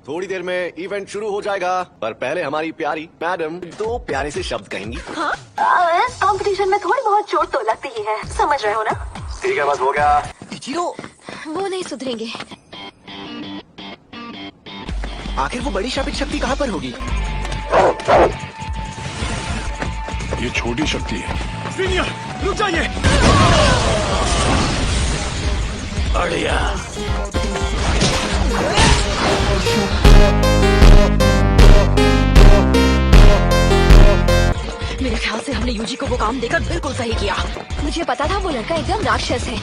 थोड़ी देर में इवेंट शुरू हो जाएगा, पर पहले हमारी प्यारी मैडम 2 प्यारे से शब्द कहेंगी। हाँ? इस कंपटीशन में थोड़ी बहुत चोट तो लगती ही है, समझ रहे हो ना? ठीक है, बस हो गया। इचिरो, वो नहीं सुधरेंगे। आखिर वो बड़ी शापित शक्ति कहाँ पर होगी? ये छोटी शक्ति है। सीनियर, रुक जाइए। बढ़िया। मेरे ख्याल से हमने यूजी को वो काम देकर बिल्कुल सही किया। मुझे पता था वो लड़का एकदम राक्षस है।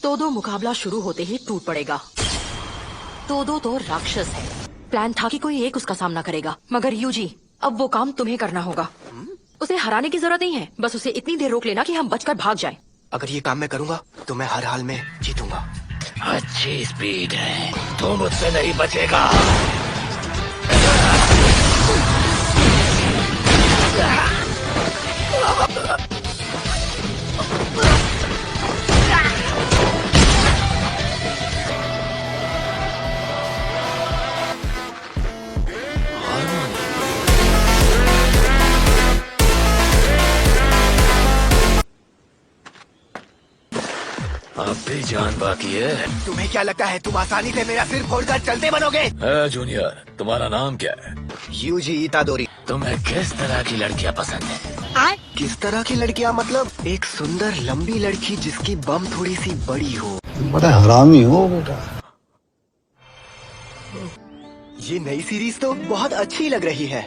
तोदो मुकाबला शुरू होते ही टूट पड़ेगा। तोदो तो राक्षस है। प्लान था कि कोई एक उसका सामना करेगा, मगर यूजी अब वो काम तुम्हें करना होगा। उसे हराने की जरूरत नहीं है, बस उसे इतनी देर रोक लेना कि हम बचकर भाग जाएं। अगर ये काम मैं करूँगा तो मैं हर हाल में जीतूंगा। अच्छी स्पीड है, तू मुझसे नहीं बचेगा। अब भी जान बाकी है। तुम्हें क्या लगता है तुम आसानी से मेरा सिर फोड़कर चलते बनोगे? जूनियर, तुम्हारा नाम क्या है? यूजी इतादोरी। तुम्हें किस तरह की लड़कियां पसंद है? किस तरह की लड़कियाँ? मतलब एक सुंदर लंबी लड़की जिसकी बम थोड़ी सी बड़ी हो। बड़ा हरामी हो बेटा। ये नई सीरीज तो बहुत अच्छी लग रही है।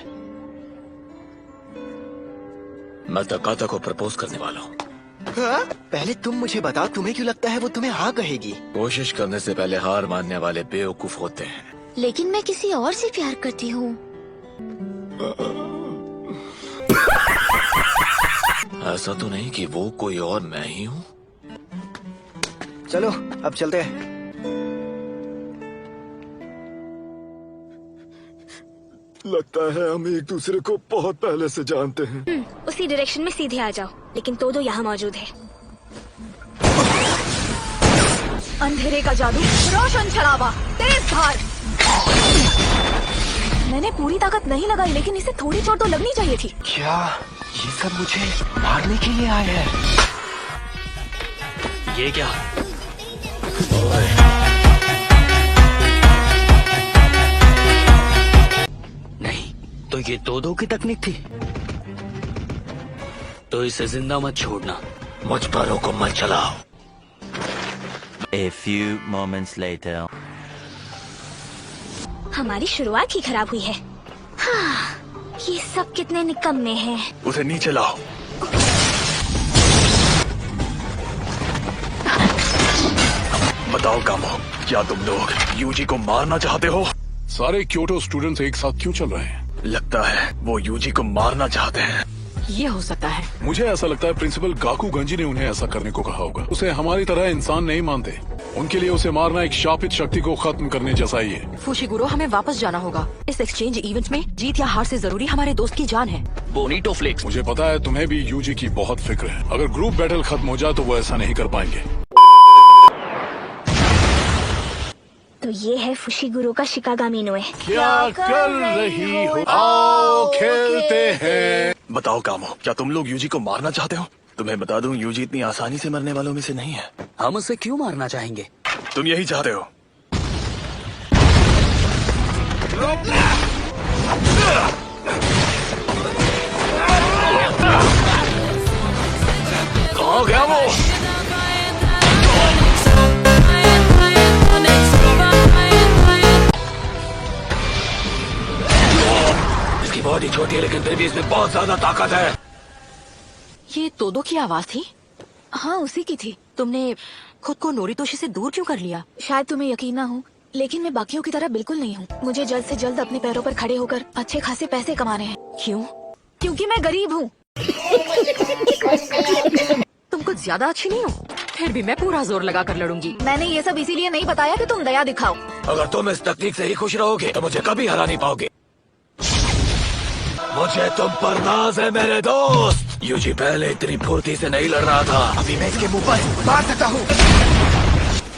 मैं तकाता को प्रपोज करने वाला हूँ। हाँ? पहले तुम मुझे बताओ, तुम्हें क्यों लगता है वो तुम्हें हाँ कहेगी? कोशिश करने से पहले हार मानने वाले बेवकूफ होते हैं। लेकिन मैं किसी और से प्यार करती हूँ। ऐसा तो नहीं कि वो कोई और मैं ही हूँ। चलो अब चलते हैं। लगता है हम एक दूसरे को बहुत पहले से जानते हैं। उसी डायरेक्शन में सीधे आ जाओ, लेकिन तोदो यहाँ मौजूद है। अंधेरे का जादू, रोशन छलावा, तेज धार। मैंने पूरी ताकत नहीं लगाई, लेकिन इसे थोड़ी चोट तो लगनी चाहिए थी। क्या ये सब मुझे मारने के लिए आए हैं? ये क्या? नहीं, तो ये दो की तकनीक थी। तो इसे जिंदा मत छोड़ना, मुझ पर हुक्म मत चलाओ। A few moments later. हमारी शुरुआत ही खराब हुई है। हाँ, ये सब कितने निकम्मे हैं। उसे नीचे लाओ। बताओ कामो, क्या तुम लोग यूजी को मारना चाहते हो? सारे क्योटो स्टूडेंट्स एक साथ क्यों चल रहे हैं? लगता है वो यूजी को मारना चाहते हैं। ये हो सकता है। मुझे ऐसा लगता है प्रिंसिपल गाकू गंजी ने उन्हें ऐसा करने को कहा होगा। उसे हमारी तरह इंसान नहीं मानते। उनके लिए उसे मारना एक शापित शक्ति को खत्म करने जैसा ही है। फुशिगुरो, हमें वापस जाना होगा। इस एक्सचेंज इवेंट में जीत या हार से जरूरी हमारे दोस्त की जान है। बोनीटो फ्लेक्स। मुझे पता है तुम्हें भी यूजी की बहुत फिक्र है। अगर ग्रुप बैटल खत्म हो जाए तो वो ऐसा नहीं कर पाएंगे। तो ये है फुशिगुरो का शिकागामी नोए। क्या कर रही हो? आओ खेलते हैं। बताओ कामो, क्या तुम लोग यूजी को मारना चाहते हो? तुम्हें बता दूं, यूजी इतनी आसानी से मरने वालों में से नहीं है। हम उसे क्यों मारना चाहेंगे? तुम यही चाहते हो। कहाँ गया वो? इसकी बॉडी छोटी है, लेकिन फिर भी इसमें बहुत ज्यादा ताकत है। ये तोदो की आवाज थी? हाँ, उसी की थी। तुमने खुद को नोरितोशी से दूर क्यों कर लिया? शायद तुम्हें यकीन ना हो, लेकिन मैं बाकियों की तरह बिल्कुल नहीं हूँ। मुझे जल्द से जल्द अपने पैरों पर खड़े होकर अच्छे खासे पैसे कमाने हैं। क्यों? क्योंकि मैं गरीब हूँ। तुम कुछ ज्यादा अच्छी नहीं हो, फिर भी मैं पूरा जोर लगा कर लड़ूंगी। मैंने ये सब इसीलिए नहीं बताया कि तुम दया दिखाओ। अगर तुम इस तकनीक से ही खुश रहोगे तो मुझे कभी हरा नहीं पाओगे। मुझे तुम पर नाज है मेरे दोस्त। यूजी पहले इतनी फुर्ती से नहीं लड़ रहा था। अभी मैं इसके मुंह पर मार सकता हूँ।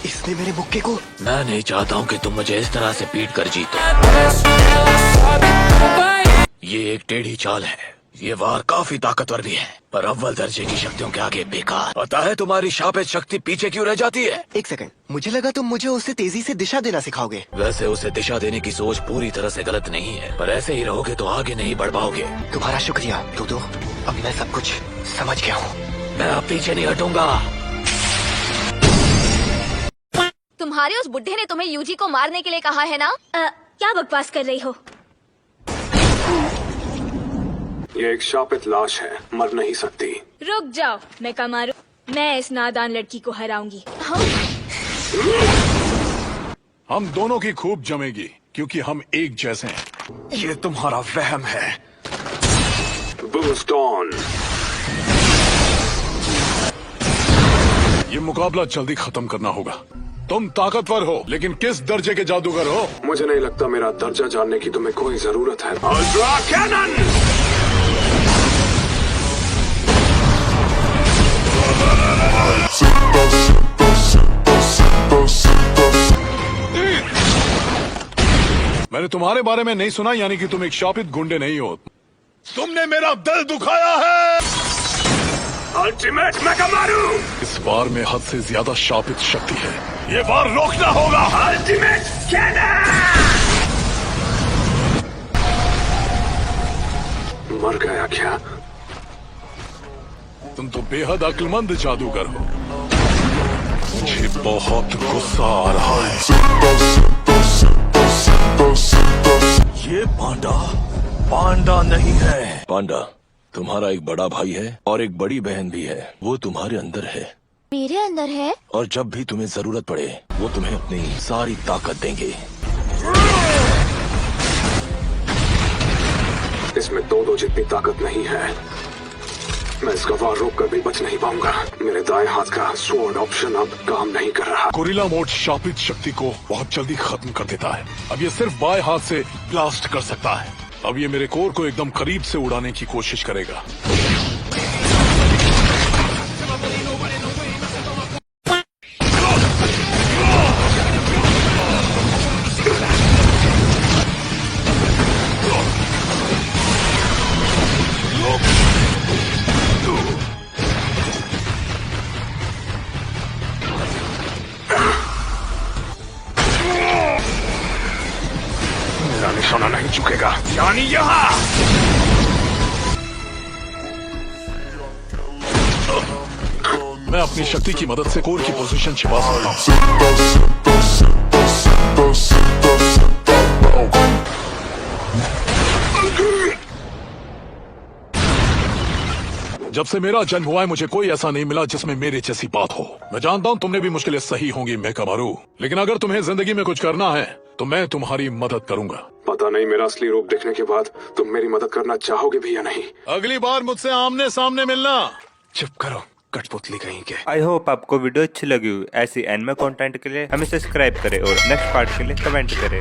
इसने मेरे मुक्के को। मैं नहीं चाहता हूँ कि तुम मुझे इस तरह से पीट कर जीतो। ये एक टेढ़ी चाल है। ये वार काफी ताकतवर भी है, पर अव्वल दर्जे की शक्तियों के आगे बेकार। पता है तुम्हारी शापित शक्ति पीछे क्यों रह जाती है? एक सेकंड, मुझे लगा तुम मुझे उससे तेजी से दिशा देना सिखाओगे। वैसे उसे दिशा देने की सोच पूरी तरह से गलत नहीं है, पर ऐसे ही रहोगे तो आगे नहीं बढ़ पाओगे। तुम्हारा शुक्रिया टोदो, अब मैं सब कुछ समझ गया हूँ। मैं अब पीछे नहीं हटूंगा। तुम्हारे उस बुड्ढे ने तुम्हें यूजी को मारने के लिए कहा है ना? क्या बकवास कर रही हो? ये एक शापित लाश है, मर नहीं सकती। रुक जाओ, मैं कमारू। मैं इस नादान लड़की को हराऊंगी। हम दोनों की खूब जमेगी क्योंकि हम एक जैसे हैं। ये तुम्हारा वहम है। Boost on. ये मुकाबला जल्दी खत्म करना होगा। तुम ताकतवर हो, लेकिन किस दर्जे के जादूगर हो? मुझे नहीं लगता मेरा दर्जा जानने की तुम्हें कोई जरूरत है। Ultra cannon! मैंने तुम्हारे बारे में नहीं सुना, यानी कि तुम एक शापित गुंडे नहीं हो। तुमने मेरा दिल दुखाया है। अल्टीमेट मेगामारू! इस बार में हद से ज्यादा शापित शक्ति है। ये बार रोकना होगा। Ultimate cannon! मर गया क्या? तुम तो बेहद अक्लमंद जादूगर हो। मुझे बहुत गुस्सा आ रहा है। ये पांडा नहीं है। पांडा तुम्हारा एक बड़ा भाई है और एक बड़ी बहन भी है। वो तुम्हारे अंदर है। मेरे अंदर है? और जब भी तुम्हें जरूरत पड़े वो तुम्हें अपनी सारी ताकत देंगे। इसमें दो जितनी ताकत नहीं है। मैं इसका वार रोक कर भी बच नहीं पाऊंगा। मेरे दाएं हाथ का स्वॉर्ड ऑप्शन अब काम नहीं कर रहा। गोरिल्ला मोड शापित शक्ति को बहुत जल्दी खत्म कर देता है। अब ये सिर्फ बाएं हाथ से ब्लास्ट कर सकता है। अब ये मेरे कोर को एकदम करीब से उड़ाने की कोशिश करेगा। मेरा निशाना नहीं चुकेगा, यानी यहाँ। मैं अपनी शक्ति की मदद से कोर की पोजीशन छिपा सकता हूँ। जब से मेरा जन्म हुआ है मुझे कोई ऐसा नहीं मिला जिसमें मेरे जैसी बात हो। मैं जानता हूँ तुमने भी मुश्किलें सही होंगी मेकामारू, लेकिन अगर तुम्हें जिंदगी में कुछ करना है तो मैं तुम्हारी मदद करूंगा। पता नहीं मेरा असली रूप देखने के बाद तुम मेरी मदद करना चाहोगे भी या नहीं। अगली बार मुझसे आमने सामने मिलना। चुप करो, कठपुतली कहीं के। आई होप आपको वीडियो अच्छी लगी हो। ऐसी एनिमे कंटेंट के लिए हमें सब्सक्राइब करें और नेक्स्ट पार्ट के लिए कमेंट करें।